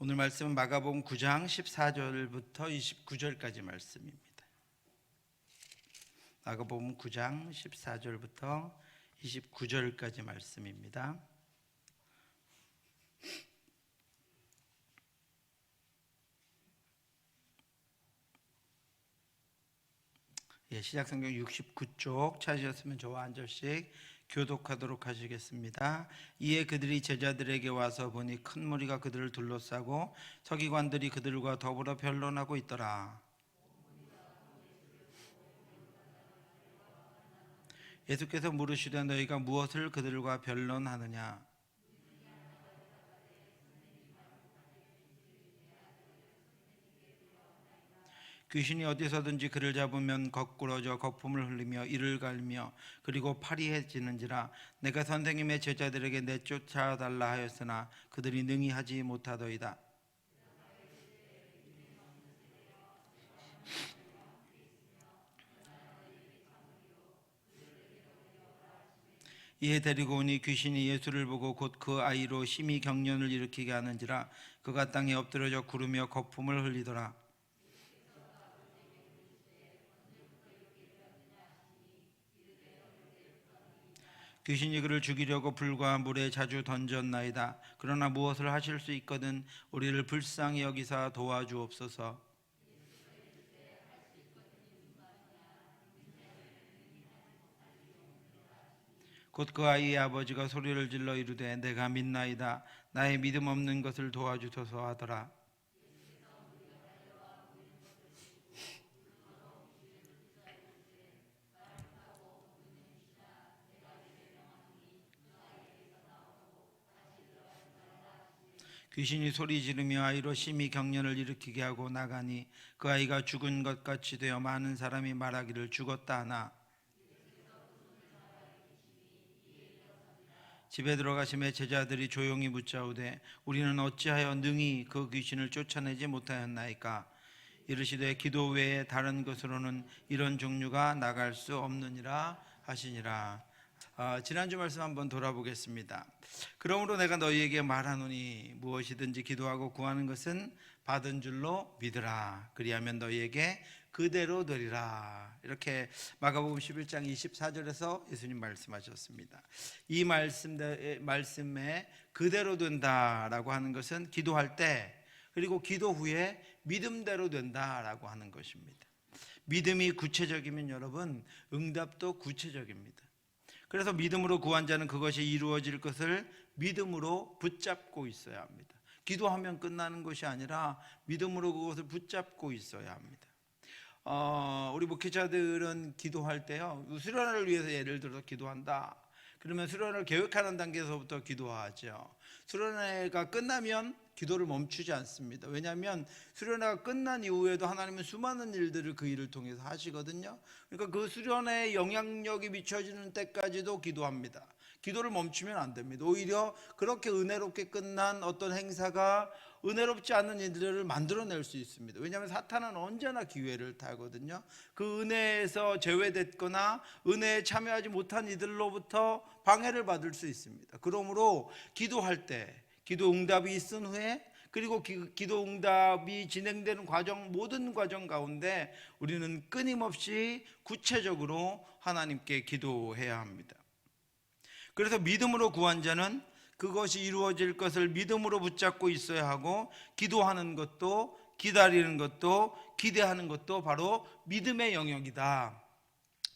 오늘 말씀은 마가복음 9장 14절부터 29절까지 말씀입니다. 마가복음 9장 14절부터 29절까지 말씀입니다. 시작성경 69쪽 찾으셨으면 저와 한 절씩 교독하도록 하시겠습니다. 이에 그들이 제자들에게 와서 보니 큰 무리가 그들을 둘러싸고 서기관들이 그들과 더불어 변론하고 있더라. 예수께서 물으시되 너희가 무엇을 그들과 변론하느냐? 귀신이 어디서든지 그를 잡으면 거꾸러져 거품을 흘리며 이를 갈며 그리고 파리해지는지라. 내가 선생님의 제자들에게 내쫓아달라 하였으나 그들이 능히 하지 못하더이다. 이에 데리고 오니 귀신이 예수를 보고 곧 그 아이로 심히 경련을 일으키게 하는지라. 그가 땅에 엎드러져 구르며 거품을 흘리더라. 귀신이 그를 죽이려고 불과 물에 자주 던졌나이다. 그러나 무엇을 하실 수 있거든 우리를 불쌍히 여기사 도와주옵소서. 곧 그 아이의 아버지가 소리를 질러 이르되 내가 믿나이다. 나의 믿음 없는 것을 도와주소서 하더라. 귀신이 소리 지르며 아이로 심히 경련을 일으키게 하고 나가니 그 아이가 죽은 것 같이 되어 많은 사람이 말하기를 죽었다 하나. 집에 들어가심에 제자들이 조용히 묻자오되 우리는 어찌하여 능히 그 귀신을 쫓아내지 못하였나이까? 이르시되 기도 외에 다른 것으로는 이런 종류가 나갈 수 없느니라 하시니라. 지난주 말씀 한번 돌아보겠습니다. 그러므로 내가 너희에게 말하노니 무엇이든지 기도하고 구하는 것은 받은 줄로 믿으라. 그리하면 너희에게 그대로 되리라. 이렇게 마가복음 11장 24절에서 예수님 말씀하셨습니다. 이 말씀에 그대로 된다라고 하는 것은 기도할 때 그리고 기도 후에 믿음대로 된다라고 하는 것입니다. 믿음이 구체적이면 여러분 응답도 구체적입니다. 그래서 믿음으로 구한 자는 그것이 이루어질 것을 믿음으로 붙잡고 있어야 합니다. 기도하면 끝나는 것이 아니라 믿음으로 그것을 붙잡고 있어야 합니다. 우리 목회자들은 기도할 때요, 수련회를 위해서 예를 들어서 기도한다. 그러면 수련회를 계획하는 단계에서부터 기도하죠. 수련회가 끝나면 기도를 멈추지 않습니다. 왜냐하면 수련회가 끝난 이후에도 하나님은 수많은 일들을 그 일을 통해서 하시거든요. 그러니까 그 수련회에 영향력이 미쳐지는 때까지도 기도합니다. 기도를 멈추면 안 됩니다. 오히려 그렇게 은혜롭게 끝난 어떤 행사가 은혜롭지 않은 일들을 만들어낼 수 있습니다. 왜냐하면 사탄은 언제나 기회를 타거든요. 그 은혜에서 제외됐거나 은혜에 참여하지 못한 이들로부터 방해를 받을 수 있습니다. 그러므로 기도할 때 기도 응답이 있은 후에 그리고 기도 응답이 진행되는 과정, 모든 과정 가운데 우리는 끊임없이 구체적으로 하나님께 기도해야 합니다. 그래서 믿음으로 구한 자는 그것이 이루어질 것을 믿음으로 붙잡고 있어야 하고, 기도하는 것도 기다리는 것도 기대하는 것도 바로 믿음의 영역이다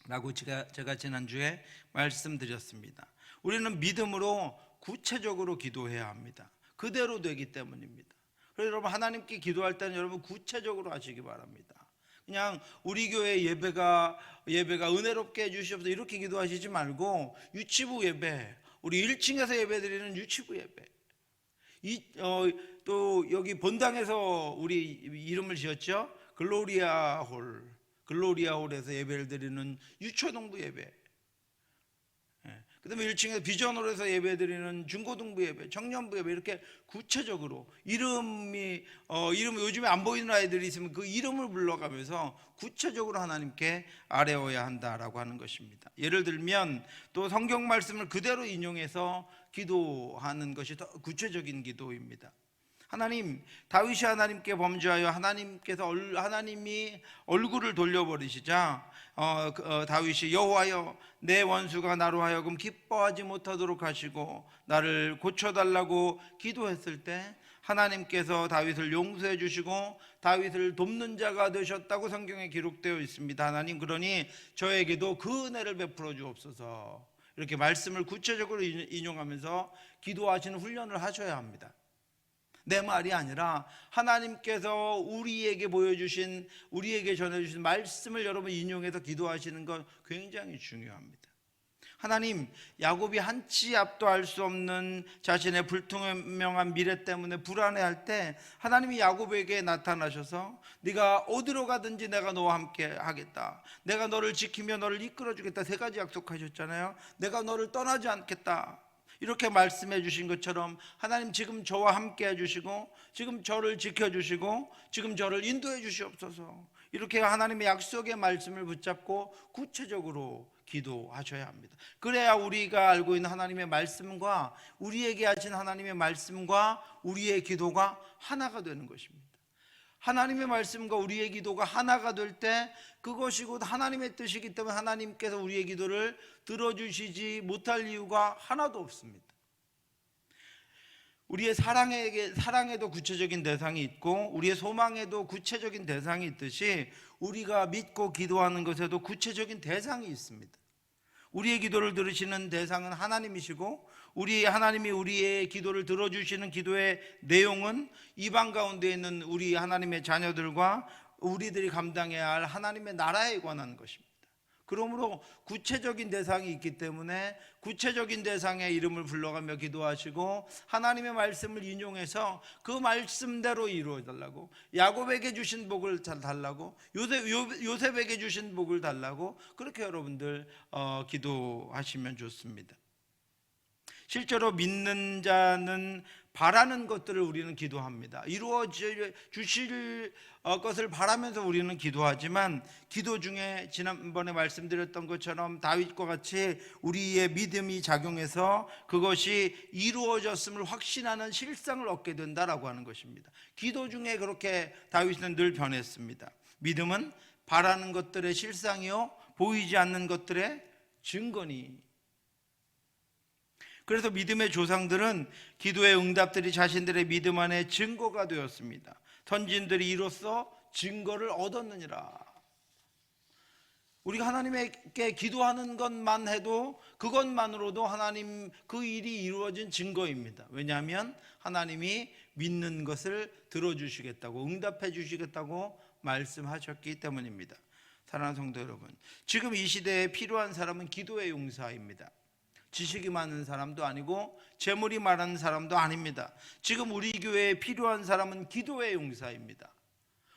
라고 제가 지난주에 말씀드렸습니다. 우리는 믿음으로 구체적으로 기도해야 합니다. 그대로 되기 때문입니다. 그래서 여러분 하나님께 기도할 때는 여러분 구체적으로 하시기 바랍니다. 그냥 우리 교회 예배가 은혜롭게 해주시옵소서 이렇게 기도하시지 말고 유치부 예배, 우리 1층에서 예배드리는 유치부 예배, 또 여기 본당에서 우리 이름을 지었죠. 글로리아 홀에서 예배를 드리는 유초동부 예배, 그 다음에 1층에서 비전홀에서 예배드리는 중고등부 예배, 청년부 예배, 이렇게 구체적으로 이름이 요즘에 안 보이는 아이들이 있으면 그 이름을 불러가면서 구체적으로 하나님께 아뢰어야 한다라고 하는 것입니다. 예를 들면 또 성경 말씀을 그대로 인용해서 기도하는 것이 더 구체적인 기도입니다. 하나님, 다윗이 하나님께 범죄하여 하나님이 얼굴을 돌려버리시자 다윗이 여호와여, 내 원수가 나로 하여금 기뻐하지 못하도록 하시고 나를 고쳐달라고 기도했을 때 하나님께서 다윗을 용서해 주시고 다윗을 돕는 자가 되셨다고 성경에 기록되어 있습니다. 하나님, 그러니 저에게도 그 은혜를 베풀어 주옵소서. 이렇게 말씀을 구체적으로 인용하면서 기도하시는 훈련을 하셔야 합니다. 내 말이 아니라 하나님께서 우리에게 보여주신, 우리에게 전해주신 말씀을 여러분 인용해서 기도하시는 건 굉장히 중요합니다. 하나님, 야곱이 한치 앞도 알 수 없는 자신의 불투명한 미래 때문에 불안해할 때 하나님이 야곱에게 나타나셔서 네가 어디로 가든지 내가 너와 함께 하겠다, 내가 너를 지키며 너를 이끌어 주겠다, 3가지 약속하셨잖아요. 내가 너를 떠나지 않겠다, 이렇게 말씀해 주신 것처럼 하나님, 지금 저와 함께 해주시고 지금 저를 지켜주시고 지금 저를 인도해 주시옵소서. 이렇게 하나님의 약속의 말씀을 붙잡고 구체적으로 기도하셔야 합니다. 그래야 우리가 알고 있는 하나님의 말씀과 우리에게 하신 하나님의 말씀과 우리의 기도가 하나가 되는 것입니다. 하나님의 말씀과 우리의 기도가 하나가 될 때 그것이 곧 하나님의 뜻이기 때문에 하나님께서 우리의 기도를 들어주시지 못할 이유가 하나도 없습니다. 우리의 사랑에도 구체적인 대상이 있고 우리의 소망에도 구체적인 대상이 있듯이 우리가 믿고 기도하는 것에도 구체적인 대상이 있습니다. 우리의 기도를 들으시는 대상은 하나님이시고 하나님이 우리의 기도를 들어주시는 기도의 내용은 이방 가운데 있는 우리 하나님의 자녀들과 우리들이 감당해야 할 하나님의 나라에 관한 것입니다. 그러므로 구체적인 대상이 있기 때문에 구체적인 대상의 이름을 불러가며 기도하시고 하나님의 말씀을 인용해서 그 말씀대로 이루어달라고, 야곱에게 주신 복을 달라고, 요셉에게 주신 복을 달라고, 그렇게 여러분들 기도하시면 좋습니다. 실제로 믿는 자는 바라는 것들을 우리는 기도합니다. 이루어 주실 것을 바라면서 우리는 기도하지만 기도 중에 지난번에 말씀드렸던 것처럼 다윗과 같이 우리의 믿음이 작용해서 그것이 이루어졌음을 확신하는 실상을 얻게 된다라고 하는 것입니다. 기도 중에 그렇게 다윗은 늘 변했습니다. 믿음은 바라는 것들의 실상이요 보이지 않는 것들의 증거니. 그래서 믿음의 조상들은 기도의 응답들이 자신들의 믿음 안에 증거가 되었습니다. 선진들이 이로써 증거를 얻었느니라. 우리가 하나님께 기도하는 것만 해도 그것만으로도 하나님 그 일이 이루어진 증거입니다. 왜냐하면 하나님이 믿는 것을 들어주시겠다고, 응답해 주시겠다고 말씀하셨기 때문입니다. 사랑하는 성도 여러분, 지금 이 시대에 필요한 사람은 기도의 용사입니다. 지식이 많은 사람도 아니고 재물이 많은 사람도 아닙니다. 지금 우리 교회에 필요한 사람은 기도의 용사입니다.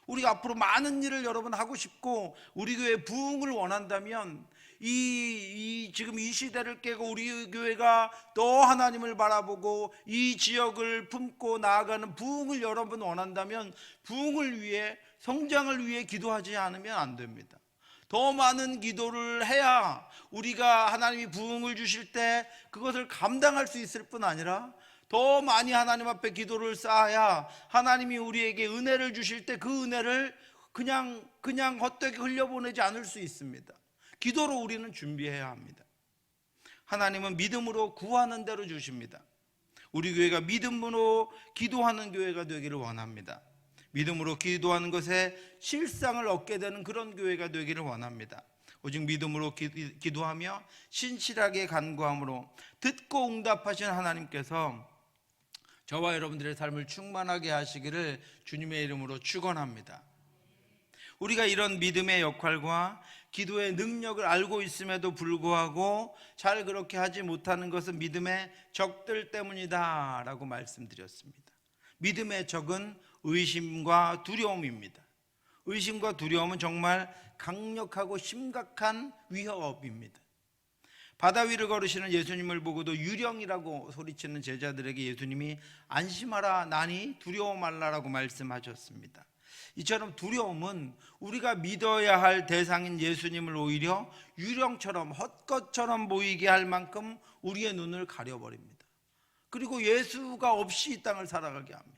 우리가 앞으로 많은 일을 여러분 하고 싶고 우리 교회 부흥을 원한다면 지금 이 시대를 깨고 우리 교회가 더 하나님을 바라보고 이 지역을 품고 나아가는 부흥을 여러분 원한다면 부흥을 위해, 성장을 위해 기도하지 않으면 안 됩니다. 더 많은 기도를 해야 우리가 하나님이 부흥을 주실 때 그것을 감당할 수 있을 뿐 아니라 더 많이 하나님 앞에 기도를 쌓아야 하나님이 우리에게 은혜를 주실 때 그 은혜를 그냥 헛되게 흘려보내지 않을 수 있습니다. 기도로 우리는 준비해야 합니다. 하나님은 믿음으로 구하는 대로 주십니다. 우리 교회가 믿음으로 기도하는 교회가 되기를 원합니다. 믿음으로 기도하는 것에 실상을 얻게 되는 그런 교회가 되기를 원합니다. 오직 믿음으로 기도하며 신실하게 간구함으로 듣고 응답하신 하나님께서 저와 여러분들의 삶을 충만하게 하시기를 주님의 이름으로 축원합니다. 우리가 이런 믿음의 역할과 기도의 능력을 알고 있음에도 불구하고 잘 그렇게 하지 못하는 것은 믿음의 적들 때문이다 라고 말씀드렸습니다. 믿음의 적은 의심과 두려움입니다. 의심과 두려움은 정말 강력하고 심각한 위협입니다. 바다 위를 걸으시는 예수님을 보고도 유령이라고 소리치는 제자들에게 예수님이 안심하라, 나니 두려워 말라라고 말씀하셨습니다. 이처럼 두려움은 우리가 믿어야 할 대상인 예수님을 오히려 유령처럼, 헛것처럼 보이게 할 만큼 우리의 눈을 가려버립니다. 그리고 예수가 없이 이 땅을 살아가게 합니다.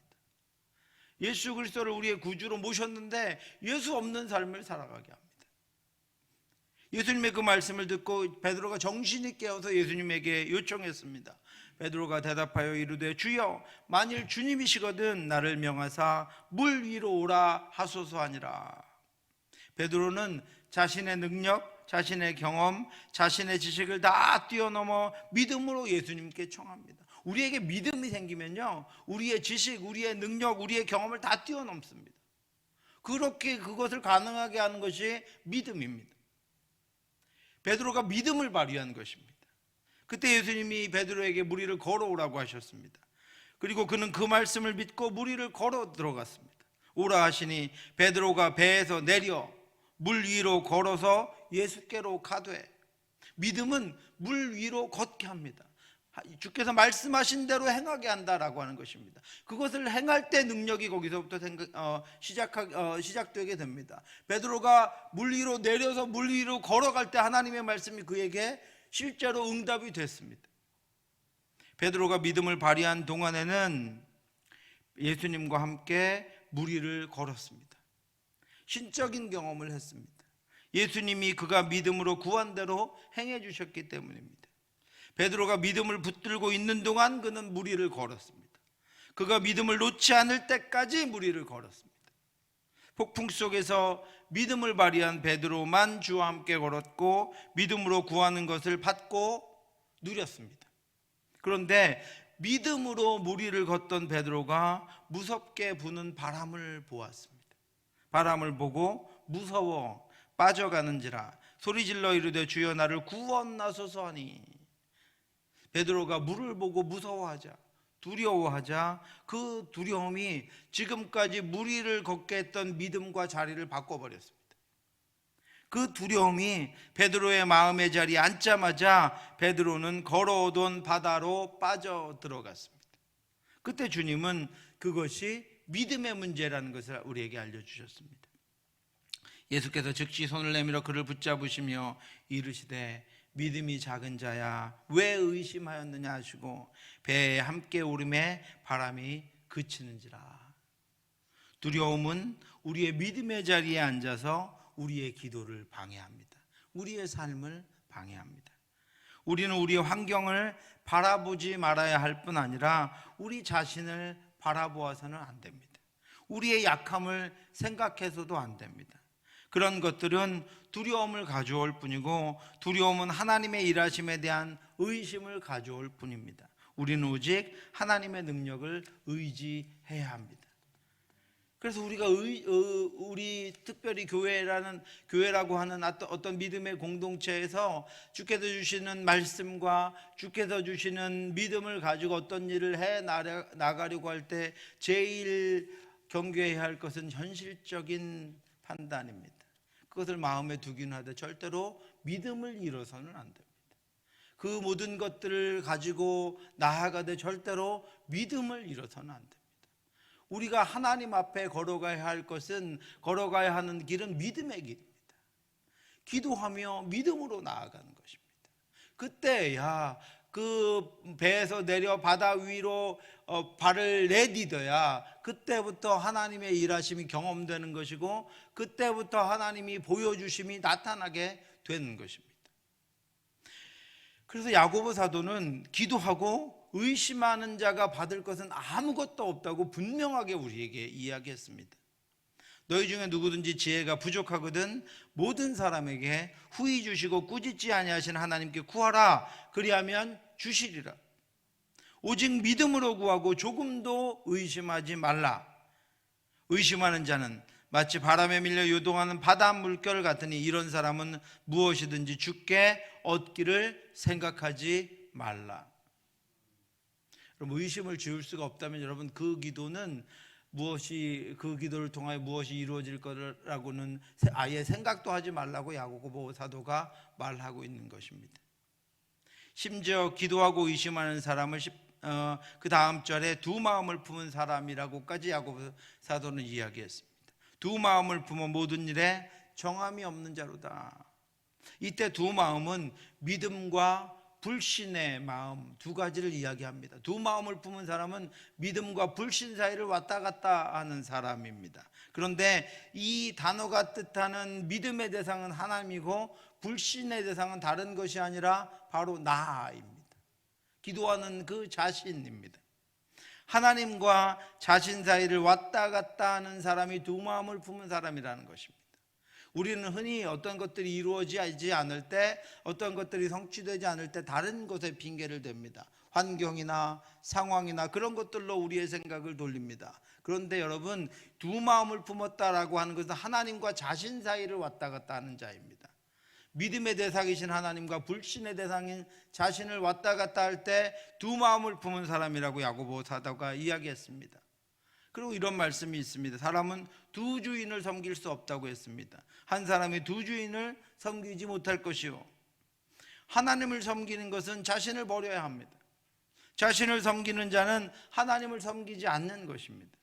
예수 그리스도를 우리의 구주로 모셨는데 예수 없는 삶을 살아가게 합니다. 예수님의 그 말씀을 듣고 베드로가 정신이 깨어서 예수님에게 요청했습니다. 베드로가 대답하여 이르되 주여 만일 주님이시거든 나를 명하사 물 위로 오라 하소서 하니라. 베드로는 자신의 능력, 자신의 경험, 자신의 지식을 다 뛰어넘어 믿음으로 예수님께 청합니다. 우리에게 믿음이 생기면요, 우리의 지식, 우리의 능력, 우리의 경험을 다 뛰어넘습니다. 그렇게 그것을 가능하게 하는 것이 믿음입니다. 베드로가 믿음을 발휘한 것입니다. 그때 예수님이 베드로에게 물 위를 걸어오라고 하셨습니다. 그리고 그는 그 말씀을 믿고 물 위를 걸어 들어갔습니다. 오라 하시니 베드로가 배에서 내려 물 위로 걸어서 예수께로 가되, 믿음은 물 위로 걷게 합니다. 주께서 말씀하신 대로 행하게 한다라고 하는 것입니다. 그것을 행할 때 능력이 거기서부터 시작되게 됩니다. 베드로가 물 위로 내려서 물 위로 걸어갈 때 하나님의 말씀이 그에게 실제로 응답이 됐습니다. 베드로가 믿음을 발휘한 동안에는 예수님과 함께 물 위를 걸었습니다. 신적인 경험을 했습니다. 예수님이 그가 믿음으로 구한 대로 행해 주셨기 때문입니다. 베드로가 믿음을 붙들고 있는 동안 그는 물 위를 걸었습니다. 그가 믿음을 놓지 않을 때까지 물 위를 걸었습니다. 폭풍 속에서 믿음을 발휘한 베드로만 주와 함께 걸었고 믿음으로 구하는 것을 받고 누렸습니다. 그런데 믿음으로 물 위를 걷던 베드로가 무섭게 부는 바람을 보았습니다. 바람을 보고 무서워 빠져가는지라 소리질러 이르되 주여 나를 구원하소서 하니, 베드로가 물을 보고 무서워하자, 두려워하자 그 두려움이 지금까지 물 위를 걷게 했던 믿음과 자리를 바꿔버렸습니다. 그 두려움이 베드로의 마음의 자리에 앉자마자 베드로는 걸어오던 바다로 빠져들어갔습니다. 그때 주님은 그것이 믿음의 문제라는 것을 우리에게 알려주셨습니다. 예수께서 즉시 손을 내밀어 그를 붙잡으시며 이르시되 믿음이 작은 자야 왜 의심하였느냐 하시고 배에 함께 오름에 바람이 그치는지라. 두려움은 우리의 믿음의 자리에 앉아서 우리의 기도를 방해합니다. 우리의 삶을 방해합니다. 우리는 우리의 환경을 바라보지 말아야 할 뿐 아니라 우리 자신을 바라보아서는 안 됩니다. 우리의 약함을 생각해서도 안 됩니다. 그런 것들은 두려움을 가져올 뿐이고 두려움은 하나님의 일하심에 대한 의심을 가져올 뿐입니다. 우리는 오직 하나님의 능력을 의지해야 합니다. 그래서 우리가 우리 특별히 교회라고 하는 어떤 믿음의 공동체에서 주께서 주시는 말씀과 주께서 주시는 믿음을 가지고 어떤 일을 해 나가려고 할 때 제일 경계해야 할 것은 현실적인 판단입니다. 그것을 마음에 두기는 하되 절대로 믿음을 잃어서는 안 됩니다. 그 모든 것들을 가지고 나아가되 절대로 믿음을 잃어서는 안 됩니다. 우리가 하나님 앞에 걸어가야 할 것은, 걸어가야 하는 길은 믿음의 길입니다. 기도하며 믿음으로 나아가는 것입니다. 그때야 그 배에서 내려 바다 위로 발을 내디뎌야 그때부터 하나님의 일하심이 경험되는 것이고 그때부터 하나님이 보여주심이 나타나게 되는 것입니다. 그래서 야고보 사도는 기도하고 의심하는 자가 받을 것은 아무것도 없다고 분명하게 우리에게 이야기했습니다. 너희 중에 누구든지 지혜가 부족하거든 모든 사람에게 후히 주시고 꾸짖지 아니하시는 하나님께 구하라 그리하면 주시리라. 오직 믿음으로 구하고 조금도 의심하지 말라. 의심하는 자는 마치 바람에 밀려 요동하는 바다 물결 같으니 이런 사람은 무엇이든지 주께 얻기를 생각하지 말라. 여러분, 의심을 지울 수가 없다면 여러분 그 기도는 그 기도를 통하여 무엇이 이루어질 거라고는 아예 생각도 하지 말라고 야고보 사도가 말하고 있는 것입니다. 심지어 기도하고 의심하는 사람을 그 다음 절에 두 마음을 품은 사람이라고까지 야고보 사도는 이야기했습니다. 두 마음을 품어 모든 일에 정함이 없는 자로다. 이때 두 마음은 믿음과 불신의 마음 두 가지를 이야기합니다. 두 마음을 품은 사람은 믿음과 불신 사이를 왔다 갔다 하는 사람입니다. 그런데 이 단어가 뜻하는 믿음의 대상은 하나님이고 불신의 대상은 다른 것이 아니라 바로 나입니다. 기도하는 그 자신입니다. 하나님과 자신 사이를 왔다 갔다 하는 사람이 두 마음을 품은 사람이라는 것입니다. 우리는 흔히 어떤 것들이 이루어지지 않을 때, 어떤 것들이 성취되지 않을 때 다른 것에 핑계를 댑니다. 환경이나 상황이나 그런 것들로 우리의 생각을 돌립니다. 그런데 여러분, 두 마음을 품었다라고 하는 것은 하나님과 자신 사이를 왔다 갔다 하는 자입니다. 믿음의 대상이신 하나님과 불신의 대상인 자신을 왔다 갔다 할 때 두 마음을 품은 사람이라고 야고보 사도가 이야기했습니다. 그리고 이런 말씀이 있습니다. 사람은 두 주인을 섬길 수 없다고 했습니다. 한 사람이 두 주인을 섬기지 못할 것이요, 하나님을 섬기는 것은 자신을 버려야 합니다. 자신을 섬기는 자는 하나님을 섬기지 않는 것입니다.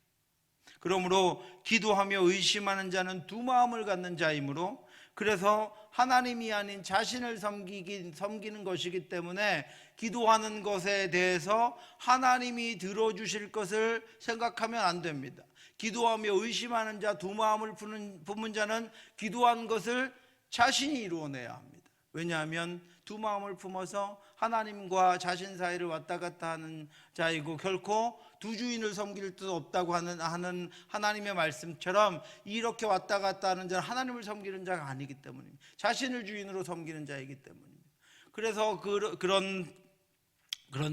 그러므로 기도하며 의심하는 자는 두 마음을 갖는 자이므로, 그래서 하나님이 아닌 자신을 섬기는 것이기 때문에 기도하는 것에 대해서 하나님이 들어주실 것을 생각하면 안 됩니다. 기도하며 의심하는 자, 두 마음을 품은 자는 기도한 것을 자신이 이루어내야 합니다. 왜냐하면 두 마음을 품어서 하나님과 자신 사이를 왔다 갔다 하는 자이고, 결코 두 주인을 섬길 수 없다고 하는 하나님의 말씀처럼 이렇게 왔다 갔다 하는 자는 하나님을 섬기는 자가 아니기 때문입니다. 자신을 주인으로 섬기는 자이기 때문입니다. 그래서 그런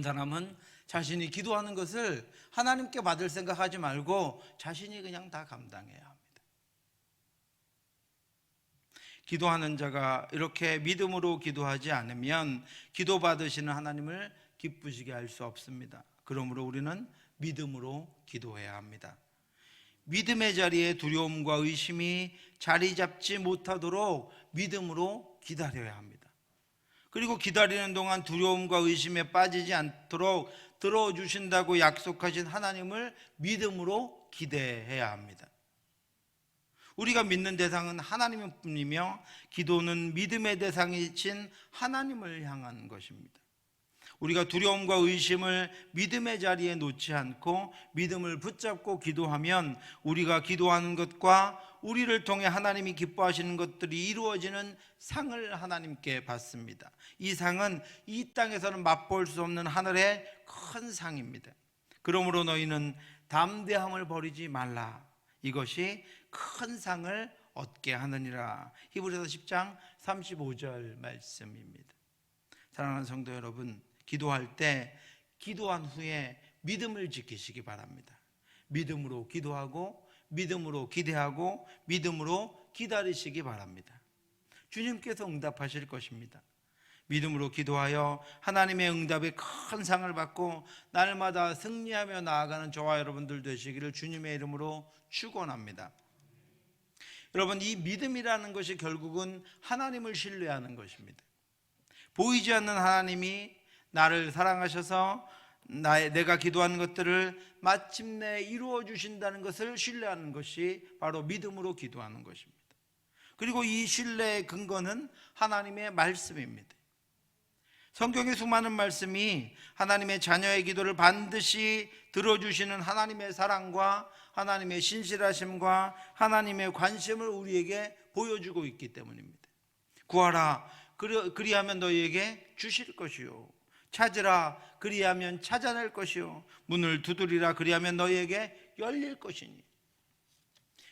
사람은 자신이 기도하는 것을 하나님께 받을 생각하지 말고 자신이 그냥 다 감당해야 합니다. 기도하는 자가 이렇게 믿음으로 기도하지 않으면 기도 받으시는 하나님을 기쁘시게 할 수 없습니다. 그러므로 우리는 믿음으로 기도해야 합니다. 믿음의 자리에 두려움과 의심이 자리 잡지 못하도록 믿음으로 기다려야 합니다. 그리고 기다리는 동안 두려움과 의심에 빠지지 않도록 들어주신다고 약속하신 하나님을 믿음으로 기대해야 합니다. 우리가 믿는 대상은 하나님일 뿐이며 기도는 믿음의 대상이신 하나님을 향한 것입니다. 우리가 두려움과 의심을 믿음의 자리에 놓지 않고 믿음을 붙잡고 기도하면 우리가 기도하는 것과 우리를 통해 하나님이 기뻐하시는 것들이 이루어지는 상을 하나님께 받습니다. 이 상은 이 땅에서는 맛볼 수 없는 하늘의 큰 상입니다. 그러므로 너희는 담대함을 버리지 말라. 이것이 큰 상을 얻게 하느니라. 히브리서 10장 35절 말씀입니다. 사랑하는 성도 여러분, 기도할 때 기도한 후에 믿음을 지키시기 바랍니다. 믿음으로 기도하고 믿음으로 기대하고 믿음으로 기다리시기 바랍니다. 주님께서 응답하실 것입니다. 믿음으로 기도하여 하나님의 응답의 큰 상을 받고 날마다 승리하며 나아가는 저와 여러분들 되시기를 주님의 이름으로 축원합니다. 여러분, 이 믿음이라는 것이 결국은 하나님을 신뢰하는 것입니다. 보이지 않는 하나님이 나를 사랑하셔서 내가 기도하는 것들을 마침내 이루어 주신다는 것을 신뢰하는 것이 바로 믿음으로 기도하는 것입니다. 그리고 이 신뢰의 근거는 하나님의 말씀입니다. 성경의 수많은 말씀이 하나님의 자녀의 기도를 반드시 들어주시는 하나님의 사랑과 하나님의 신실하심과 하나님의 관심을 우리에게 보여주고 있기 때문입니다. 구하라, 그리하면 너희에게 주실 것이요, 찾으라, 그리하면 찾아낼 것이요, 문을 두드리라, 그리하면 너희에게 열릴 것이니.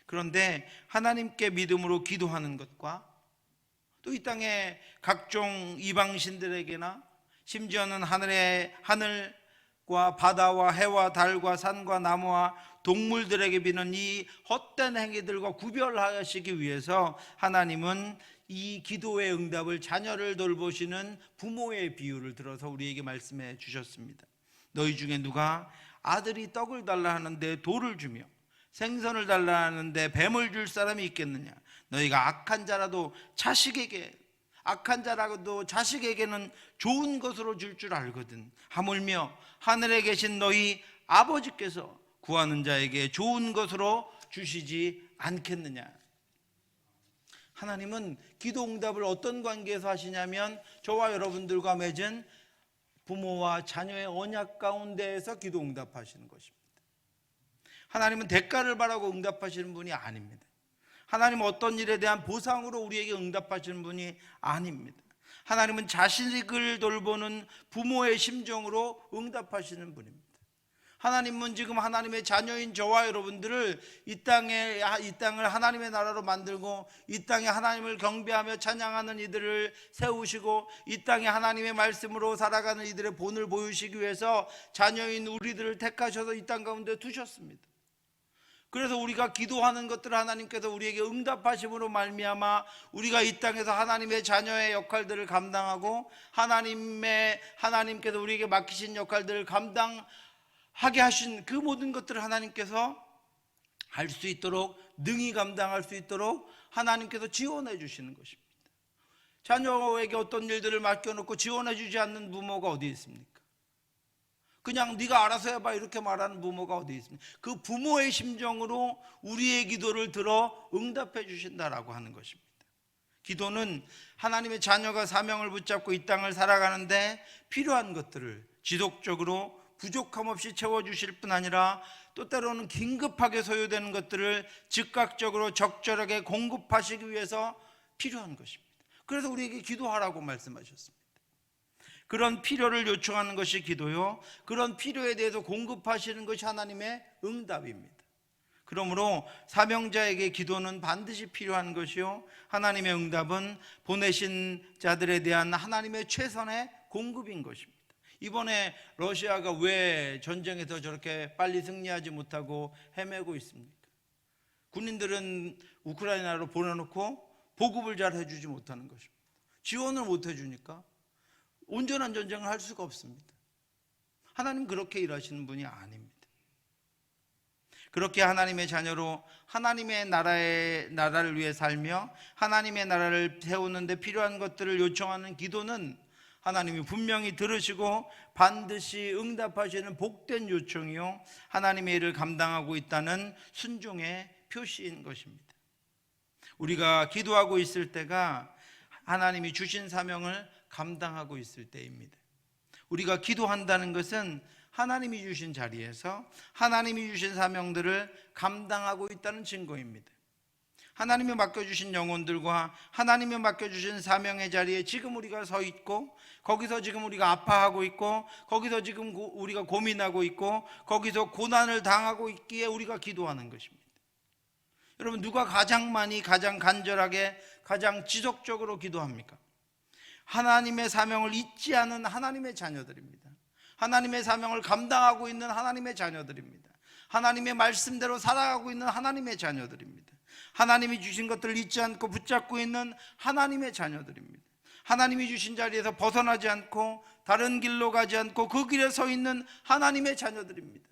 그런데 하나님께 믿음으로 기도하는 것과 또 이 땅의 각종 이방신들에게나 심지어는 하늘과 바다와 해와 달과 산과 나무와 동물들에게 비는 이 헛된 행위들과 구별하시기 위해서 하나님은 이 기도의 응답을 자녀를 돌보시는 부모의 비유를 들어서 우리에게 말씀해 주셨습니다. 너희 중에 누가 아들이 떡을 달라 하는데 돌을 주며 생선을 달라 하는데 뱀을 줄 사람이 있겠느냐? 너희가 악한 자라도 자식에게는 좋은 것으로 줄 줄 알거든. 하물며 하늘에 계신 너희 아버지께서 구하는 자에게 좋은 것으로 주시지 않겠느냐? 하나님은 기도 응답을 어떤 관계에서 하시냐면 저와 여러분들과 맺은 부모와 자녀의 언약 가운데에서 기도 응답하시는 것입니다. 하나님은 대가를 바라고 응답하시는 분이 아닙니다. 하나님은 어떤 일에 대한 보상으로 우리에게 응답하시는 분이 아닙니다. 하나님은 자식을 돌보는 부모의 심정으로 응답하시는 분입니다. 하나님은 지금 하나님의 자녀인 저와 여러분들을 이 땅을 하나님의 나라로 만들고 이 땅에 하나님을 경배하며 찬양하는 이들을 세우시고 이 땅에 하나님의 말씀으로 살아가는 이들의 본을 보이시기 위해서 자녀인 우리들을 택하셔서 이 땅 가운데 두셨습니다. 그래서 우리가 기도하는 것들을 하나님께서 우리에게 응답하심으로 말미암아 우리가 이 땅에서 하나님의 자녀의 역할들을 감당하고 하나님께서 우리에게 맡기신 역할들을 감당하게 하신 그 모든 것들을 하나님께서 할 수 있도록, 능히 감당할 수 있도록 하나님께서 지원해 주시는 것입니다. 자녀에게 어떤 일들을 맡겨놓고 지원해 주지 않는 부모가 어디 있습니까? 그냥 네가 알아서 해봐 이렇게 말하는 부모가 어디 있습니까? 그 부모의 심정으로 우리의 기도를 들어 응답해 주신다라고 하는 것입니다. 기도는 하나님의 자녀가 사명을 붙잡고 이 땅을 살아가는데 필요한 것들을 지속적으로 부족함 없이 채워주실 뿐 아니라 또 때로는 긴급하게 소요되는 것들을 즉각적으로 적절하게 공급하시기 위해서 필요한 것입니다. 그래서 우리에게 기도하라고 말씀하셨습니다. 그런 필요를 요청하는 것이 기도요, 그런 필요에 대해서 공급하시는 것이 하나님의 응답입니다. 그러므로 사명자에게 기도는 반드시 필요한 것이요, 하나님의 응답은 보내신 자들에 대한 하나님의 최선의 공급인 것입니다. 이번에 러시아가 왜 전쟁에서 저렇게 빨리 승리하지 못하고 헤매고 있습니까? 군인들은 우크라이나로 보내놓고 보급을 잘 해주지 못하는 것입니다. 지원을 못 해주니까 온전한 전쟁을 할 수가 없습니다. 하나님 그렇게 일하시는 분이 아닙니다. 그렇게 하나님의 자녀로 하나님의 나라를 위해 살며 하나님의 나라를 세우는 데 필요한 것들을 요청하는 기도는 하나님이 분명히 들으시고 반드시 응답하시는 복된 요청이요, 하나님의 일을 감당하고 있다는 순종의 표시인 것입니다. 우리가 기도하고 있을 때가 하나님이 주신 사명을 감당하고 있을 때입니다. 우리가 기도한다는 것은 하나님이 주신 자리에서 하나님이 주신 사명들을 감당하고 있다는 증거입니다. 하나님이 맡겨주신 영혼들과 하나님이 맡겨주신 사명의 자리에 지금 우리가 서 있고, 거기서 지금 우리가 아파하고 있고, 거기서 지금 우리가 고민하고 있고, 거기서 고난을 당하고 있기에 우리가 기도하는 것입니다. 여러분, 누가 가장 많이, 가장 간절하게, 가장 지속적으로 기도합니까? 하나님의 사명을 잊지 않은 하나님의 자녀들입니다. 하나님의 사명을 감당하고 있는 하나님의 자녀들입니다. 하나님의 말씀대로 살아가고 있는 하나님의 자녀들입니다. 하나님이 주신 것들을 잊지 않고 붙잡고 있는 하나님의 자녀들입니다. 하나님이 주신 자리에서 벗어나지 않고 다른 길로 가지 않고 그 길에 서 있는 하나님의 자녀들입니다.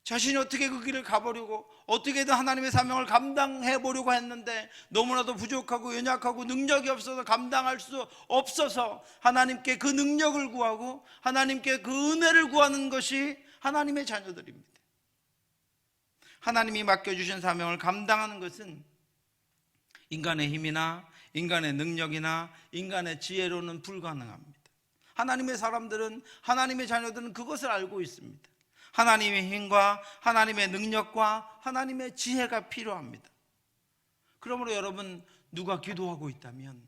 자신이 어떻게 그 길을 가보려고, 어떻게든 하나님의 사명을 감당해 보려고 했는데 너무나도 부족하고 연약하고 능력이 없어서 감당할 수 없어서 하나님께 그 능력을 구하고 하나님께 그 은혜를 구하는 것이 하나님의 자녀들입니다. 하나님이 맡겨주신 사명을 감당하는 것은 인간의 힘이나 인간의 능력이나 인간의 지혜로는 불가능합니다. 하나님의 사람들은, 하나님의 자녀들은 그것을 알고 있습니다. 하나님의 힘과 하나님의 능력과 하나님의 지혜가 필요합니다. 그러므로 여러분, 누가 기도하고 있다면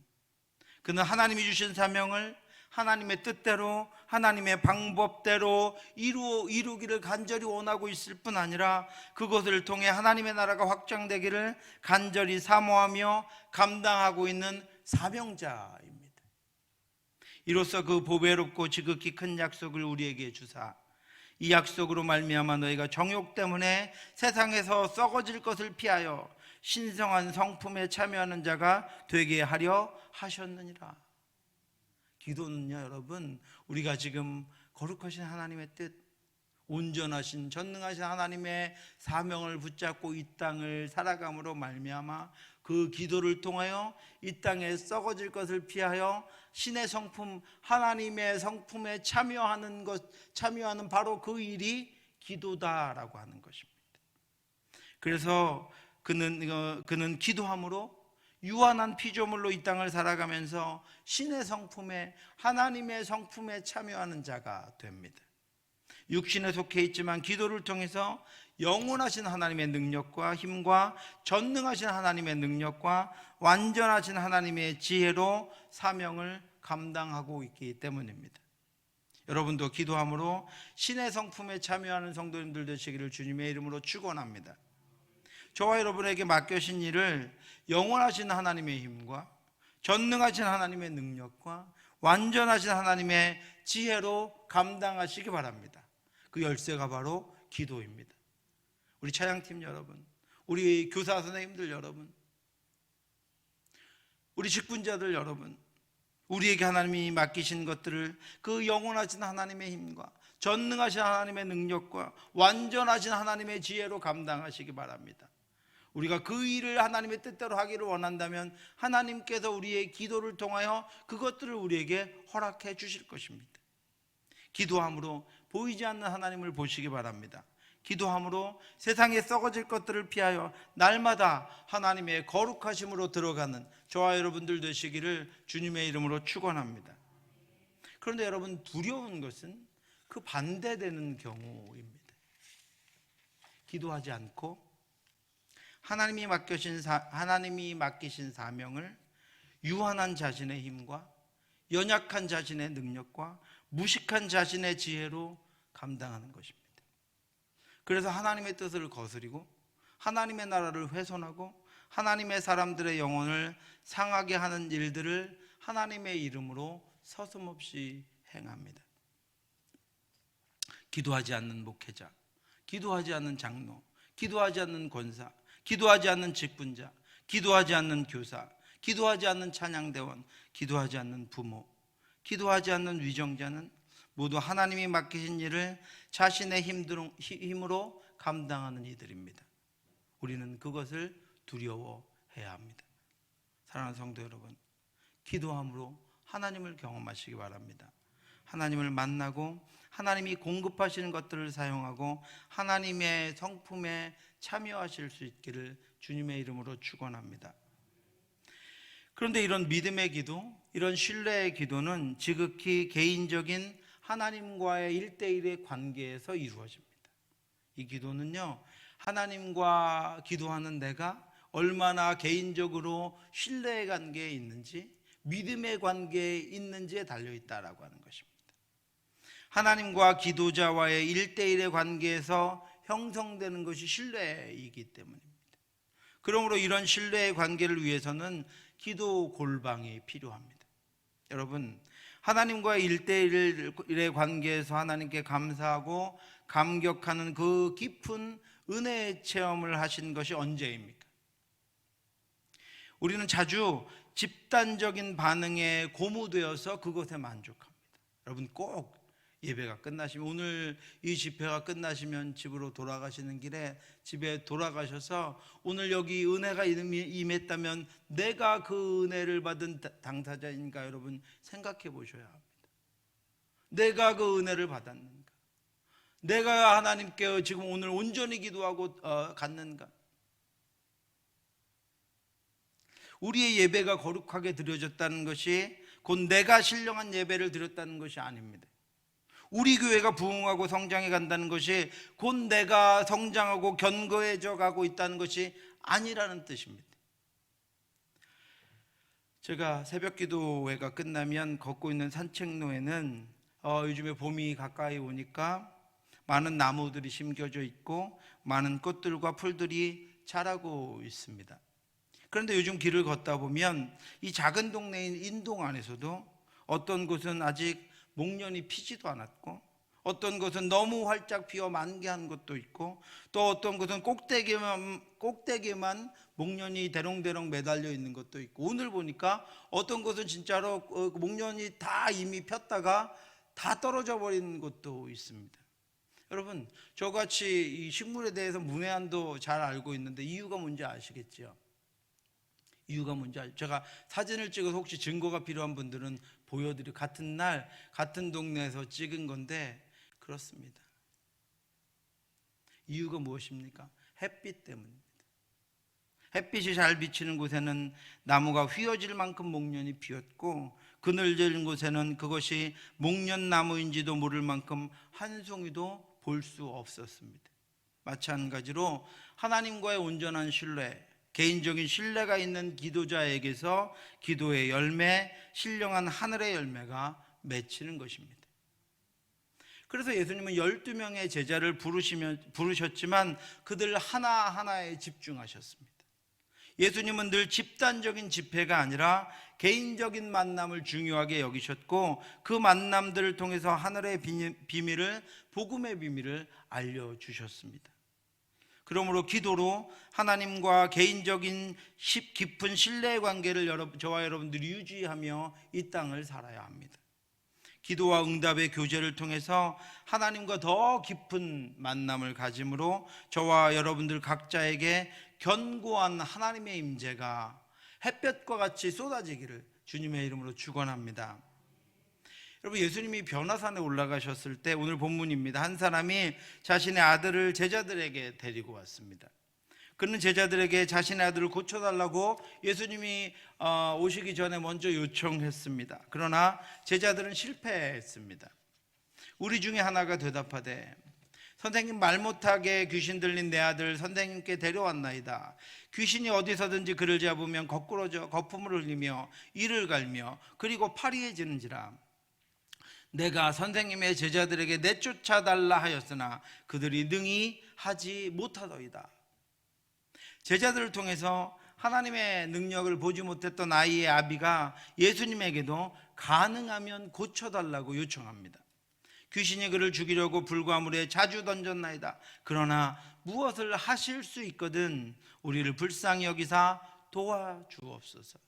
그는 하나님이 주신 사명을 하나님의 뜻대로, 하나님의 방법대로 이루기를 간절히 원하고 있을 뿐 아니라 그것을 통해 하나님의 나라가 확장되기를 간절히 사모하며 감당하고 있는 사명자입니다. 이로써 그 보배롭고 지극히 큰 약속을 우리에게 주사, 이 약속으로 말미암아 너희가 정욕 때문에 세상에서 썩어질 것을 피하여 신성한 성품에 참여하는 자가 되게 하려 하셨느니라. 기도는요, 여러분, 우리가 지금 거룩하신 하나님의 뜻, 온전하신 전능하신 하나님의 사명을 붙잡고 이 땅을 살아감으로 말미암아 그 기도를 통하여 이 땅에 썩어질 것을 피하여 신의 성품, 하나님의 성품에 참여하는 바로 그 일이 기도다라고 하는 것입니다. 그래서 그는 기도함으로 유한한 피조물로 이 땅을 살아가면서 신의 성품에, 하나님의 성품에 참여하는 자가 됩니다. 육신에 속해 있지만 기도를 통해서 영원하신 하나님의 능력과 힘과 전능하신 하나님의 능력과 완전하신 하나님의 지혜로 사명을 감당하고 있기 때문입니다. 여러분도 기도함으로 신의 성품에 참여하는 성도님들 되시기를 주님의 이름으로 축원합니다. 저와 여러분에게 맡겨진 일을 영원하신 하나님의 힘과 전능하신 하나님의 능력과 완전하신 하나님의 지혜로 감당하시기 바랍니다. 그 열쇠가 바로 기도입니다. 우리 찬양팀 여러분, 우리 교사 선생님들 여러분, 우리 직분자들 여러분, 우리에게 하나님이 맡기신 것들을 그 영원하신 하나님의 힘과 전능하신 하나님의 능력과 완전하신 하나님의 지혜로 감당하시기 바랍니다. 우리가 그 일을 하나님의 뜻대로 하기를 원한다면 하나님께서 우리의 기도를 통하여 그것들을 우리에게 허락해 주실 것입니다. 기도함으로 보이지 않는 하나님을 보시기 바랍니다. 기도함으로 세상에 썩어질 것들을 피하여 날마다 하나님의 거룩하심으로 들어가는 저와 여러분들 되시기를 주님의 이름으로 축원합니다. 그런데 여러분, 두려운 것은 그 반대되는 경우입니다. 기도하지 않고 하나님이 맡기신 사명을 유한한 자신의 힘과 연약한 자신의 능력과 무식한 자신의 지혜로 감당하는 것입니다. 그래서 하나님의 뜻을 거스리고 하나님의 나라를 훼손하고 하나님의 사람들의 영혼을 상하게 하는 일들을 하나님의 이름으로 서슴없이 행합니다. 기도하지 않는 목회자, 기도하지 않는 장로, 기도하지 않는 권사, 기도하지 않는 직분자, 기도하지 않는 교사, 기도하지 않는 찬양대원, 기도하지 않는 부모, 기도하지 않는 위정자는 모두 하나님이 맡기신 일을 자신의 힘으로 감당하는 이들입니다. 우리는 그것을 두려워해야 합니다. 사랑하는 성도 여러분, 기도함으로 하나님을 경험하시기 바랍니다. 하나님을 만나고 하나님이 공급하시는 것들을 사용하고 하나님의 성품에 참여하실 수 있기를 주님의 이름으로 축원합니다. 그런데 이런 믿음의 기도, 이런 신뢰의 기도는 지극히 개인적인 하나님과의 1대1의 관계에서 이루어집니다. 이 기도는요, 하나님과 기도하는 내가 얼마나 개인적으로 신뢰의 관계에 있는지, 믿음의 관계에 있는지에 달려있다라고 하는 것입니다. 하나님과 기도자와의 1대1의 관계에서 형성되는 것이 신뢰이기 때문입니다. 그러므로 이런 신뢰의 관계를 위해서는 기도 골방이 필요합니다. 여러분, 하나님과의 1대1의 관계에서 하나님께 감사하고 감격하는 그 깊은 은혜의 체험을 하신 것이 언제입니까? 우리는 자주 집단적인 반응에 고무되어서 그것에 만족합니다. 여러분, 꼭 예배가 끝나시면, 오늘 이 집회가 끝나시면 집으로 돌아가시는 길에 집에 돌아가셔서 오늘 여기 은혜가 임했다면 내가 그 은혜를 받은 당사자인가 여러분 생각해 보셔야 합니다. 내가 그 은혜를 받았는가? 내가 하나님께 지금 오늘 온전히 기도하고 갔는가? 우리의 예배가 거룩하게 드려졌다는 것이 곧 내가 신령한 예배를 드렸다는 것이 아닙니다. 우리 교회가 부흥하고 성장해 간다는 것이 곧 내가 성장하고 견고해져 가고 있다는 것이 아니라는 뜻입니다. 제가 새벽 기도회가 끝나면 걷고 있는 산책로에는 요즘에 봄이 가까이 오니까 많은 나무들이 심겨져 있고 많은 꽃들과 풀들이 자라고 있습니다. 그런데 요즘 길을 걷다 보면 이 작은 동네인 인동 안에서도 어떤 곳은 아직 목련이 피지도 않았고 어떤 곳은 너무 활짝 피어 만개한 곳도 있고 또 어떤 곳은 꼭대기에만 목련이 대롱대롱 매달려 있는 것도 있고 오늘 보니까 어떤 곳은 진짜로 목련이 다 이미 폈다가 다 떨어져 버린 곳도 있습니다. 여러분, 저같이 이 식물에 대해서 문외한도 잘 알고 있는데 이유가 뭔지 아시겠죠? 이유가 뭔지 알죠? 제가 사진을 찍어서 혹시 증거가 필요한 분들은 보여드리고 같은 날 같은 동네에서 찍은 건데 그렇습니다. 이유가 무엇입니까? 햇빛 때문입니다. 햇빛이 잘 비치는 곳에는 나무가 휘어질 만큼 목련이 피었고, 그늘진 곳에는 그것이 목련나무인지도 모를 만큼 한 송이도 볼 수 없었습니다. 마찬가지로 하나님과의 온전한 신뢰, 개인적인 신뢰가 있는 기도자에게서 기도의 열매, 신령한 하늘의 열매가 맺히는 것입니다. 그래서 예수님은 12명의 제자를 부르셨지만 그들 하나하나에 집중하셨습니다. 예수님은 늘 집단적인 집회가 아니라 개인적인 만남을 중요하게 여기셨고, 그 만남들을 통해서 하늘의 비밀을, 복음의 비밀을 알려주셨습니다. 그러므로 기도로 하나님과 개인적인 깊은 신뢰의 관계를 저와 여러분들이 유지하며 이 땅을 살아야 합니다. 기도와 응답의 교제를 통해서 하나님과 더 깊은 만남을 가짐으로 저와 여러분들 각자에게 견고한 하나님의 임재가 햇볕과 같이 쏟아지기를 주님의 이름으로 축원합니다. 여러분, 예수님이 변화산에 올라가셨을 때, 오늘 본문입니다, 한 사람이 자신의 아들을 제자들에게 데리고 왔습니다. 그는 제자들에게 자신의 아들을 고쳐달라고 예수님이 오시기 전에 먼저 요청했습니다. 그러나 제자들은 실패했습니다. 우리 중에 하나가 대답하되, 선생님, 말 못하게 귀신 들린 내 아들 선생님께 데려왔나이다. 귀신이 어디서든지 그를 잡으면 거꾸러져 거품을 흘리며 이를 갈며 그리고 파리해지는지라. 내가 선생님의 제자들에게 내쫓아달라 하였으나 그들이 능히 하지 못하더이다. 제자들을 통해서 하나님의 능력을 보지 못했던 아이의 아비가 예수님에게도 가능하면 고쳐달라고 요청합니다. 귀신이 그를 죽이려고 불과물에 자주 던졌나이다. 그러나 무엇을 하실 수 있거든 우리를 불쌍히 여기사 도와주옵소서.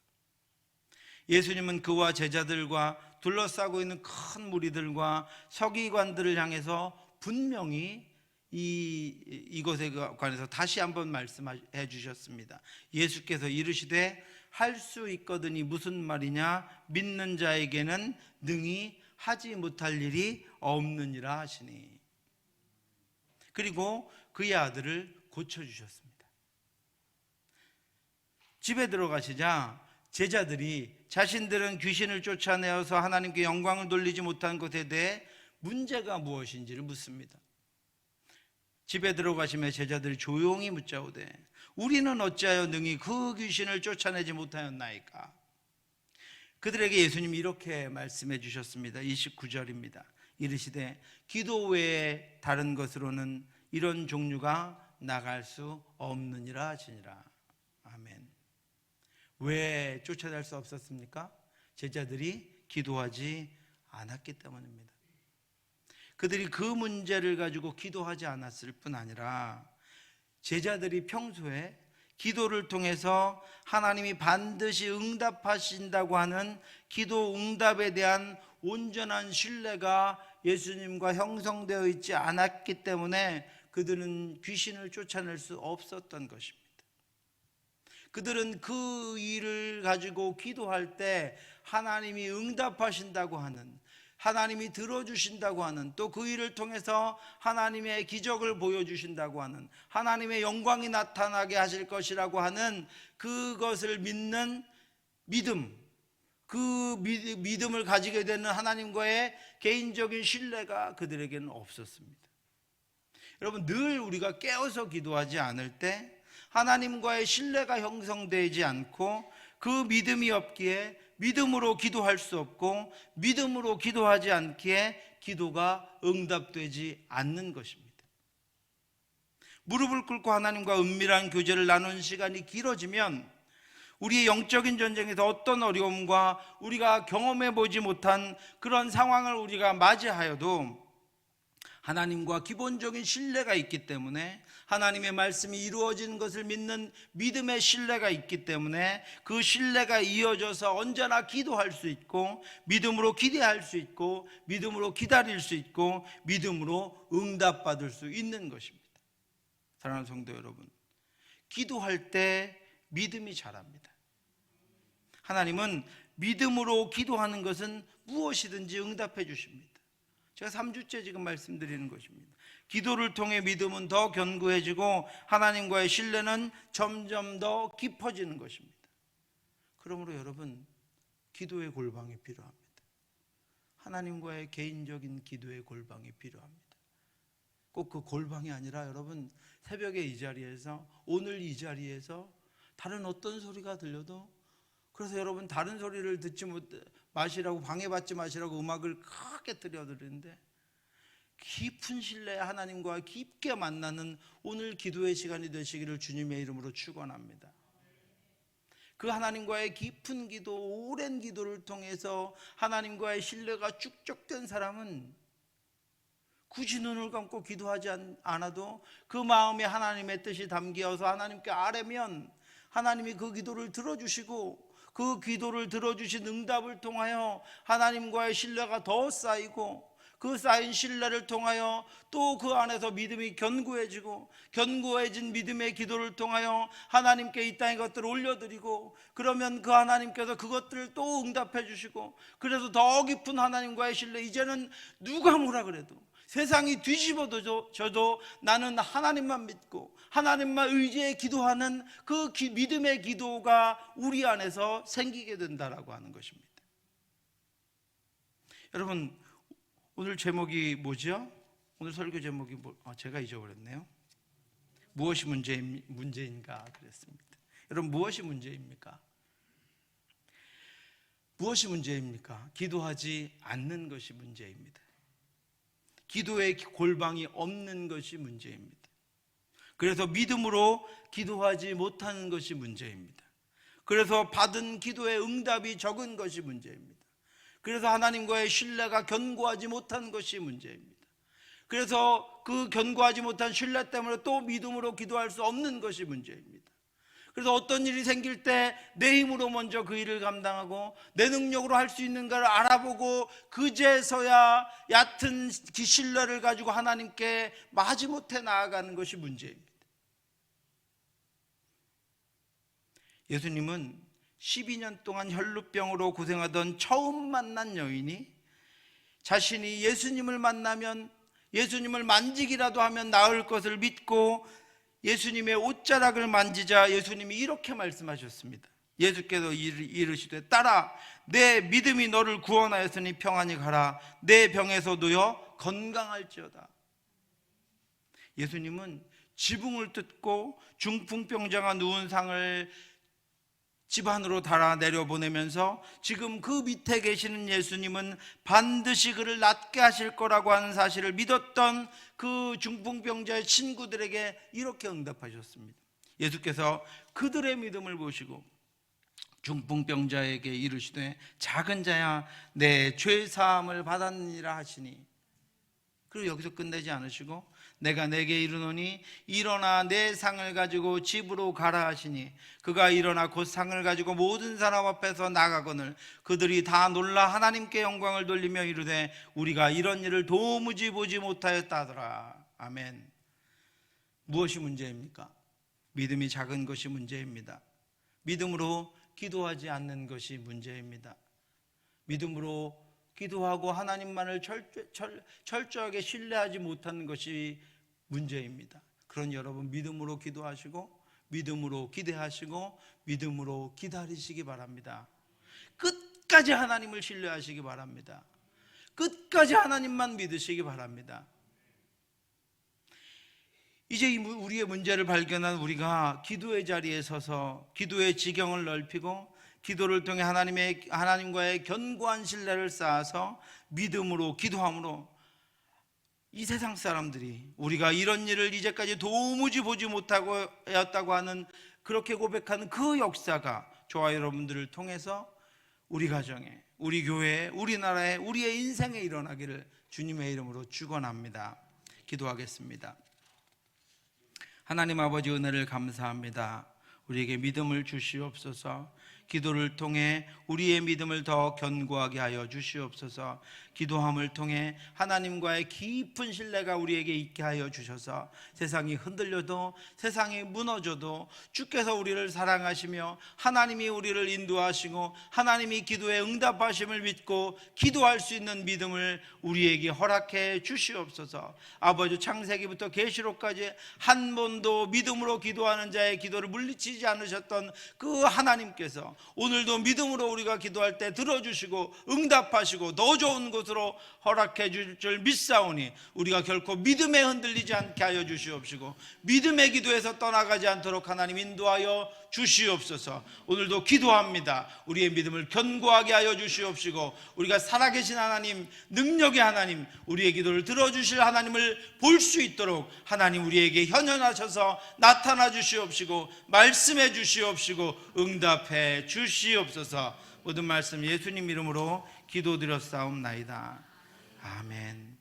예수님은 그와 제자들과 둘러싸고 있는 큰 무리들과 서기관들을 향해서 분명히 이것에 관해서 다시 한번 말씀해 주셨습니다. 예수께서 이르시되 할 수 있거든이 무슨 말이냐, 믿는 자에게는 능히 하지 못할 일이 없느니라 하시니. 그리고 그의 아들을 고쳐주셨습니다. 집에 들어가시자 제자들이 자신들은 귀신을 쫓아내어서 하나님께 영광을 돌리지 못한 것에 대해 문제가 무엇인지를 묻습니다. 집에 들어가시며 제자들이 조용히 묻자오되 우리는 어찌하여 능히 그 귀신을 쫓아내지 못하였나이까. 그들에게 예수님이 이렇게 말씀해 주셨습니다. 29절입니다. 이르시되 기도 외에 다른 것으로는 이런 종류가 나갈 수 없느니라 하시니라. 아멘. 왜 쫓아낼 수 없었습니까? 제자들이 기도하지 않았기 때문입니다. 그들이 그 문제를 가지고 기도하지 않았을 뿐 아니라 제자들이 평소에 기도를 통해서 하나님이 반드시 응답하신다고 하는 기도 응답에 대한 온전한 신뢰가 예수님과 형성되어 있지 않았기 때문에 그들은 귀신을 쫓아낼 수 없었던 것입니다. 그들은 그 일을 가지고 기도할 때 하나님이 응답하신다고 하는, 하나님이 들어주신다고 하는, 또 그 일을 통해서 하나님의 기적을 보여주신다고 하는, 하나님의 영광이 나타나게 하실 것이라고 하는 그것을 믿는 믿음, 그 믿음을 가지게 되는 하나님과의 개인적인 신뢰가 그들에게는 없었습니다. 여러분, 늘 우리가 깨어서 기도하지 않을 때 하나님과의 신뢰가 형성되지 않고 그 믿음이 없기에 믿음으로 기도할 수 없고 믿음으로 기도하지 않기에 기도가 응답되지 않는 것입니다. 무릎을 꿇고 하나님과 은밀한 교제를 나눈 시간이 길어지면 우리의 영적인 전쟁에서 어떤 어려움과 우리가 경험해 보지 못한 그런 상황을 우리가 맞이하여도 하나님과 기본적인 신뢰가 있기 때문에, 하나님의 말씀이 이루어지는 것을 믿는 믿음의 신뢰가 있기 때문에 그 신뢰가 이어져서 언제나 기도할 수 있고 믿음으로 기대할 수 있고 믿음으로 기다릴 수 있고 믿음으로 응답받을 수 있는 것입니다. 사랑하는 성도 여러분, 기도할 때 믿음이 자랍니다. 하나님은 믿음으로 기도하는 것은 무엇이든지 응답해 주십니다. 제가 3주째 지금 말씀드리는 것입니다. 기도를 통해 믿음은 더 견고해지고 하나님과의 신뢰는 점점 더 깊어지는 것입니다. 그러므로 여러분, 기도의 골방이 필요합니다. 하나님과의 개인적인 기도의 골방이 필요합니다. 꼭 그 골방이 아니라 여러분, 새벽에 이 자리에서, 오늘 이 자리에서 다른 어떤 소리가 들려도, 그래서 여러분 다른 소리를 듣지 마시라고, 방해받지 마시라고 음악을 크게 들려드리는데, 깊은 신뢰의 하나님과 깊게 만나는 오늘 기도의 시간이 되시기를 주님의 이름으로 축원합니다. 그 하나님과의 깊은 기도, 오랜 기도를 통해서 하나님과의 신뢰가 축적된 사람은 굳이 눈을 감고 기도하지 않아도 그 마음에 하나님의 뜻이 담겨서 하나님께 아뢰면 하나님이 그 기도를 들어주시고, 그 기도를 들어주신 응답을 통하여 하나님과의 신뢰가 더 쌓이고, 그 쌓인 신뢰를 통하여 또 그 안에서 믿음이 견고해지고, 견고해진 믿음의 기도를 통하여 하나님께 이 땅의 것들을 올려드리고, 그러면 그 하나님께서 그것들을 또 응답해 주시고, 그래서 더 깊은 하나님과의 신뢰, 이제는 누가 뭐라 그래도, 세상이 뒤집어져도 나는 하나님만 믿고 하나님만 의지해 기도하는 그 믿음의 기도가 우리 안에서 생기게 된다라고 하는 것입니다. 여러분, 오늘 제목이 뭐죠? 오늘 설교 제목이 제가 잊어버렸네요. 무엇이 문제인가 그랬습니다. 여러분, 무엇이 문제입니까? 무엇이 문제입니까? 기도하지 않는 것이 문제입니다. 기도의 골방이 없는 것이 문제입니다. 그래서 믿음으로 기도하지 못하는 것이 문제입니다. 그래서 받은 기도의 응답이 적은 것이 문제입니다. 그래서 하나님과의 신뢰가 견고하지 못한 것이 문제입니다. 그래서 그 견고하지 못한 신뢰 때문에 또 믿음으로 기도할 수 없는 것이 문제입니다. 그래서 어떤 일이 생길 때 내 힘으로 먼저 그 일을 감당하고 내 능력으로 할 수 있는가를 알아보고 그제서야 얕은 신뢰를 가지고 하나님께 마지못해 나아가는 것이 문제입니다. 예수님은 12년 동안 혈루병으로 고생하던 처음 만난 여인이 자신이 예수님을 만나면, 예수님을 만지기라도 하면 나을 것을 믿고 예수님의 옷자락을 만지자 예수님이 이렇게 말씀하셨습니다. 예수께서 이르시되 딸아, 내 믿음이 너를 구원하였으니 평안히 가라. 내 병에서 놓여 건강할지어다. 예수님은 지붕을 뜯고 중풍병자가 누운 상을 집 안으로 달아 내려보내면서 지금 그 밑에 계시는 예수님은 반드시 그를 낫게 하실 거라고 하는 사실을 믿었던 그 중풍병자의 친구들에게 이렇게 응답하셨습니다. 예수께서 그들의 믿음을 보시고 중풍병자에게 이르시되 작은 자야, 내 죄 사함을 받았느니라 하시니, 그리고 여기서 끝내지 않으시고 내가 내게 이르노니 일어나 내 상을 가지고 집으로 가라 하시니, 그가 일어나 곧 상을 가지고 모든 사람 앞에서 나가거늘 그들이 다 놀라 하나님께 영광을 돌리며 이르되 우리가 이런 일을 도무지 보지 못하였다 하더라. 아멘. 무엇이 문제입니까? 믿음이 작은 것이 문제입니다. 믿음으로 기도하지 않는 것이 문제입니다. 믿음으로 기도하고 하나님만을 철저하게 신뢰하지 못하는 것이 문제입니다. 그런 여러분, 믿음으로 기도하시고 믿음으로 기대하시고 믿음으로 기다리시기 바랍니다. 끝까지 하나님을 신뢰하시기 바랍니다. 끝까지 하나님만 믿으시기 바랍니다. 이제 우리의 문제를 발견한 우리가 기도의 자리에 서서 기도의 지경을 넓히고 기도를 통해 하나님과의 견고한 신뢰를 쌓아서 믿음으로 기도함으로 이 세상 사람들이 우리가 이런 일을 이제까지 도무지 보지 못하고 였다고 하는, 그렇게 고백하는 그 역사가 저와 여러분들을 통해서 우리 가정에, 우리 교회에, 우리나라에, 우리의 인생에 일어나기를 주님의 이름으로 축원합니다. 기도하겠습니다. 하나님 아버지, 은혜를 감사합니다. 우리에게 믿음을 주시옵소서. 기도를 통해 우리의 믿음을 더 견고하게 하여 주시옵소서. 기도함을 통해 하나님과의 깊은 신뢰가 우리에게 있게 하여 주셔서 세상이 흔들려도 세상이 무너져도 주께서 우리를 사랑하시며 하나님이 우리를 인도하시고 하나님이 기도에 응답하심을 믿고 기도할 수 있는 믿음을 우리에게 허락해 주시옵소서. 아버지, 창세기부터 계시록까지 한 번도 믿음으로 기도하는 자의 기도를 물리치지 않으셨던 그 하나님께서 오늘도 믿음으로 우리가 기도할 때 들어주시고 응답하시고 더 좋은 곳으로 허락해 줄 줄 믿사오니 우리가 결코 믿음에 흔들리지 않게 하여 주시옵시고 믿음의 기도에서 떠나가지 않도록 하나님 인도하여 주시옵소서. 오늘도 기도합니다. 우리의 믿음을 견고하게 하여 주시옵시고 우리가 살아계신 하나님, 능력의 하나님, 우리의 기도를 들어주실 하나님을 볼 수 있도록 하나님 우리에게 현현하셔서 나타나 주시옵시고 말씀해 주시옵시고 응답해 주시옵소서. 모든 말씀 예수님 이름으로 기도드렸사옵나이다. 아멘.